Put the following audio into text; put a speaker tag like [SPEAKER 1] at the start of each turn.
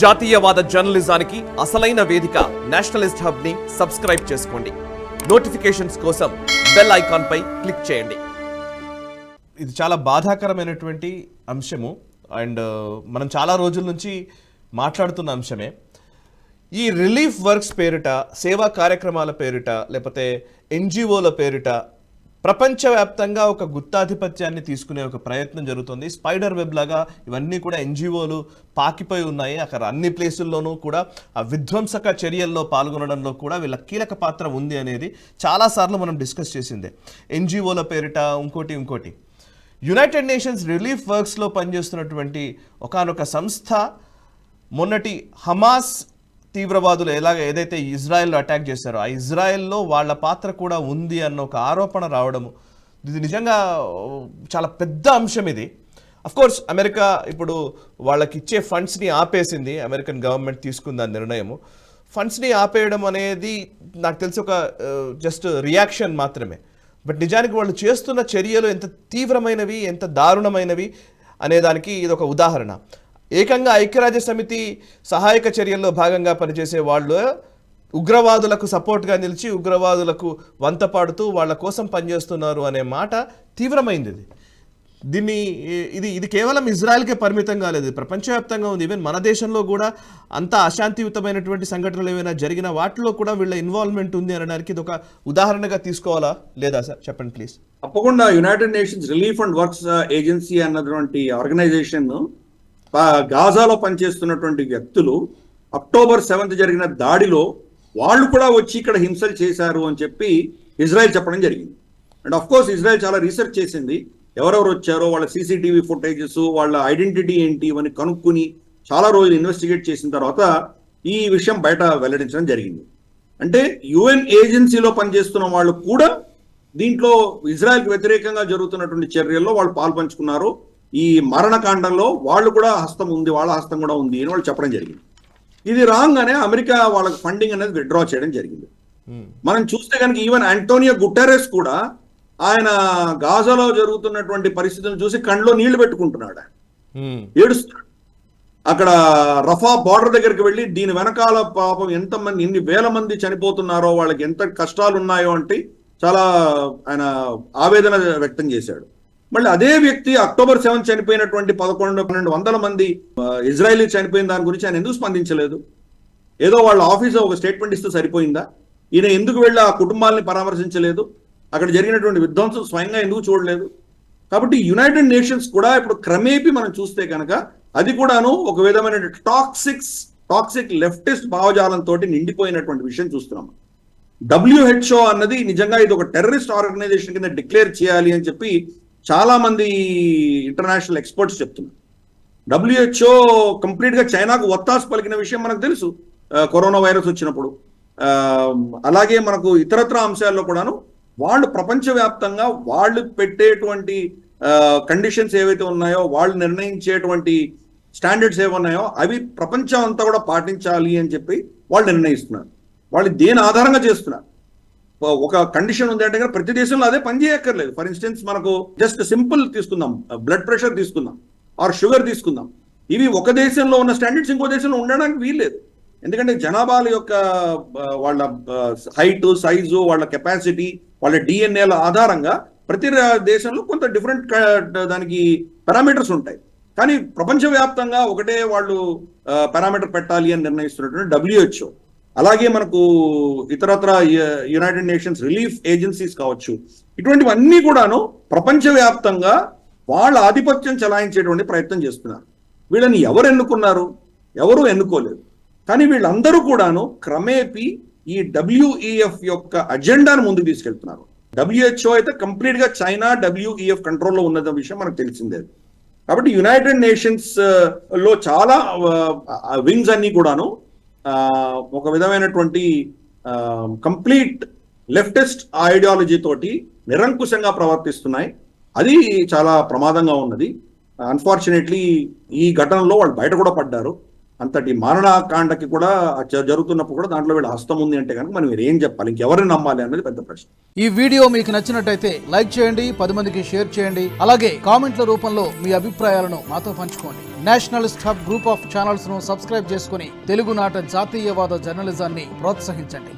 [SPEAKER 1] జాతీయవాద జర్నలిజానికి అసలైన వేదిక నేషనలిస్ట్ హబ్ ని సబ్స్క్రైబ్ చేసుకోండి. నోటిఫికేషన్స్ కోసం బెల్ ఐకాన్ పై క్లిక్ చేయండి. ఇది చాలా బాధాకరమైనటువంటి అంశము అండ్ మనం చాలా రోజుల నుంచి మాట్లాడుతున్న అంశమే. ఈ రిలీఫ్ వర్క్స్ పేరిట, సేవా కార్యక్రమాల పేరిట, లేకపోతే ఎన్జిఓల పేరిట ప్రపంచవ్యాప్తంగా ఒక గుత్తాధిపత్యాన్ని తీసుకునే ఒక ప్రయత్నం జరుగుతుంది. స్పైడర్ వెబ్ లాగా ఇవన్నీ కూడా ఎన్జిఓలు పాకిపోయి ఉన్నాయి. అక్కడ అన్ని ప్లేసుల్లోనూ కూడా ఆ విధ్వంసక చర్యల్లో పాల్గొనడంలో కూడా వీళ్ళ కీలక పాత్ర ఉంది అనేది చాలాసార్లు మనం డిస్కస్ చేసిందే. ఎన్జిఓల పేరిట ఇంకోటి యునైటెడ్ నేషన్స్ రిలీఫ్ వర్క్స్లో పనిచేస్తున్నటువంటి ఒకానొక సంస్థ మొన్నటి హమాస్ తీవ్రవాదులు ఏదైతే ఇజ్రాయెల్లో అటాక్ చేశారో ఆ ఇజ్రాయెల్లో వాళ్ళ పాత్ర కూడా ఉంది అన్న ఒక ఆరోపణ రావడము, ఇది నిజంగా చాలా పెద్ద అంశం. ఇది అఫ్కోర్స్ అమెరికా ఇప్పుడు వాళ్ళకి ఇచ్చే ఫండ్స్ని ఆపేసింది. అమెరికన్ గవర్నమెంట్ తీసుకుంది ఆ నిర్ణయము. ఫండ్స్ని ఆపేయడం అనేది నాకు తెలిసి ఒక జస్ట్ రియాక్షన్ మాత్రమే. బట్ నిజానికి వాళ్ళు చేస్తున్న చర్యలు ఎంత తీవ్రమైనవి, ఎంత దారుణమైనవి అనేదానికి ఇది ఒక ఉదాహరణ. ఏకంగా ఐక్యరాజ్య సమితి సహాయక చర్యల్లో భాగంగా పనిచేసే వాళ్ళు ఉగ్రవాదులకు సపోర్ట్గా నిలిచి ఉగ్రవాదులకు వంత పాడుతూ వాళ్ళ కోసం పనిచేస్తున్నారు అనే మాట తీవ్రమైంది. ఇది కేవలం ఇజ్రాయెల్కే పరిమితం కాలేదు, ప్రపంచవ్యాప్తంగా ఉంది. ఈవెన్ మన దేశంలో కూడా అంత అశాంతియుతమైనటువంటి సంఘటనలు ఏమైనా జరిగిన వాటిలో కూడా వీళ్ళ ఇన్వాల్వ్మెంట్ ఉంది అనడానికి ఇది ఒక ఉదాహరణగా తీసుకోవాలా లేదా సార్? చెప్పండి ప్లీజ్.
[SPEAKER 2] తప్పకుండా. United nations relief and works agency అన్నటువంటి ఆర్గనైజేషన్ గాజాలో పనిచేస్తున్నటువంటి వ్యక్తులు అక్టోబర్ 7th జరిగిన దాడిలో వాళ్ళు కూడా వచ్చి ఇక్కడ హింసలు చేశారు అని చెప్పి ఇజ్రాయెల్ చెప్పడం జరిగింది. అండ్ అఫ్ కోర్స్ ఇజ్రాయెల్ చాలా రీసెర్చ్ చేసింది, ఎవరెవరు వచ్చారో వాళ్ళ సీసీటీవీ ఫుటేజెస్, వాళ్ళ ఐడెంటిటీ ఏంటి ఇవన్నీ కనుక్కుని చాలా రోజులు ఇన్వెస్టిగేట్ చేసిన తర్వాత ఈ విషయం బయట వెల్లడించడం జరిగింది. అంటే యుఎన్ ఏజెన్సీలో పనిచేస్తున్న వాళ్ళు కూడా దీంట్లో ఇజ్రాయెల్కి వ్యతిరేకంగా జరుగుతున్నటువంటి చర్యల్లో వాళ్ళు పాల్పంచుకున్నారు. ఈ మరణకాండంలో వాళ్ళు కూడా హస్తం ఉంది, వాళ్ళ హస్తం కూడా ఉంది అని వాళ్ళు చెప్పడం జరిగింది. ఇది రాగానే అమెరికా వాళ్ళకి ఫండింగ్ అనేది విత్డ్రా చేయడం జరిగింది. మనం చూస్తే కనుక ఈవెన్ ఆంటోనియో గుటెరెస్ కూడా ఆయన గాజాలో జరుగుతున్నటువంటి పరిస్థితులను చూసి కళ్ళలో నీళ్లు పెట్టుకుంటున్నాడు, ఏడుస్తున్నాడు. అక్కడ రఫా బార్డర్ దగ్గరికి వెళ్ళి దీని వెనకాల పాపం ఎంతమంది, ఎన్ని వేల మంది చనిపోతున్నారో, వాళ్ళకి ఎంత కష్టాలు ఉన్నాయో అంటే చాలా ఆయన ఆవేదన వ్యక్తం చేశాడు. మళ్ళీ అదే వ్యక్తి అక్టోబర్ 7 చనిపోయినటువంటి 1100-1200 మంది ఇజ్రాయలీ చనిపోయిన దాని గురించి ఆయన ఎందుకు స్పందించలేదు? ఏదో వాళ్ళ ఆఫీసులో ఒక స్టేట్మెంట్ ఇస్తే సరిపోయిందా? ఈయన ఎందుకు వెళ్ళి ఆ కుటుంబాలని పరామర్శించలేదు? అక్కడ జరిగినటువంటి విధ్వంసం స్వయంగా ఎందుకు చూడలేదు? కాబట్టి యునైటెడ్ నేషన్స్ కూడా ఇప్పుడు క్రమేపీ మనం చూస్తే కనుక అది కూడాను ఒక విధమైన టాక్సిక్ లెఫ్టిస్ట్ భావజాలంతో నిండిపోయినటువంటి విషయం చూస్తున్నాం. WHO అన్నది నిజంగా ఇది ఒక టెర్రరిస్ట్ ఆర్గనైజేషన్ కింద డిక్లేర్ చేయాలి అని చెప్పి చాలా మంది ఇంటర్నేషనల్ ఎక్స్పర్ట్స్ చెప్తున్నారు. WHO కంప్లీట్ గా చైనాకు ఒత్తాసు పలికిన విషయం మనకు తెలుసు కరోనా వైరస్ వచ్చినప్పుడు. అలాగే మనకు ఇతరత్ర అంశాల్లో కూడాను వాళ్ళు ప్రపంచవ్యాప్తంగా వాళ్ళు పెట్టేటువంటి కండిషన్స్ ఏవైతే ఉన్నాయో, వాళ్ళు నిర్ణయించేటువంటి స్టాండర్డ్స్ ఏమున్నాయో అవి ప్రపంచం అంతా కూడా పాటించాలి అని చెప్పి వాళ్ళు నిర్ణయిస్తున్నారు. వాళ్ళు దేని ఆధారంగా చేస్తున్నారు? ఒక కండిషన్ ఉంది అంటే ప్రతి దేశంలో అదే పని చేయక్కర్లేదు. ఫర్ ఇన్స్టెన్స్ మనకు జస్ట్ సింపుల్ తీసుకుందాం, బ్లడ్ ప్రెషర్ తీసుకుందాం, ఆర్ షుగర్ తీసుకుందాం. ఇవి ఒక దేశంలో ఉన్న స్టాండర్డ్స్ ఇంకో దేశంలో ఉండడానికి వీల్లేదు. ఎందుకంటే జనాభాల యొక్క వాళ్ళ హైట్, సైజు, వాళ్ళ కెపాసిటీ, వాళ్ళ డిఎన్ఏల ఆధారంగా ప్రతి దేశంలో కొంత డిఫరెంట్ దానికి పారామీటర్స్ ఉంటాయి. కానీ ప్రపంచవ్యాప్తంగా ఒకటే వాళ్ళు పారామీటర్ పెట్టాలి అని నిర్ణయిస్తున్నటువంటి WHO, అలాగే మనకు ఇతరత్ర యునైటెడ్ నేషన్స్ రిలీఫ్ ఏజెన్సీస్ కావచ్చు, ఇటువంటివన్నీ కూడాను ప్రపంచవ్యాప్తంగా వాళ్ళ ఆధిపత్యం చెలాయించేటువంటి ప్రయత్నం చేస్తున్నారు. వీళ్ళని ఎవరు ఎన్నుకున్నారు? ఎవరు ఎన్నుకోలేదు. కానీ వీళ్ళందరూ కూడాను క్రమేపీ ఈ WEF యొక్క అజెండాను ముందుకు తీసుకెళ్తున్నారు. WHO అయితే కంప్లీట్ గా చైనా WEF కంట్రోల్లో ఉన్న విషయం మనకు తెలిసిందే. కాబట్టి యునైటెడ్ నేషన్స్ లో చాలా వింగ్స్ అన్ని కూడాను ఒక విధమైనటువంటి కంప్లీట్ లెఫ్టిస్ట్ ఐడియాలజీ తోటి నిరంకుశంగా ప్రవర్తిస్తున్నాయి. అది చాలా ప్రమాదంగా ఉన్నది. అన్ఫార్చునేట్లీ ఈ ఘటనలో వాళ్ళు బయట కూడా పడ్డారు. అంతటి మారణకాండకి కూడా జరుగుతున్నప్పుడు కూడా దాంట్లో వీళ్ళ హస్తం ఉంది అంటే కనుక మనం ఏం చెప్పాలి, ఇంకెవరిని నమ్మాలి అనేది పెద్ద ప్రశ్న.
[SPEAKER 3] ఈ వీడియో మీకు నచ్చినట్టయితే లైక్ చేయండి, 10 మందికి షేర్ చేయండి. అలాగే కామెంట్ల రూపంలో మీ అభిప్రాయాలను మాతో పంచుకోండి. Nationalist hub group of channels ను సబ్స్క్రైబ్ చేసుకుని తెలుగునాట జాతీయవాద జర్నలిజాన్ని ప్రోత్సహించండి.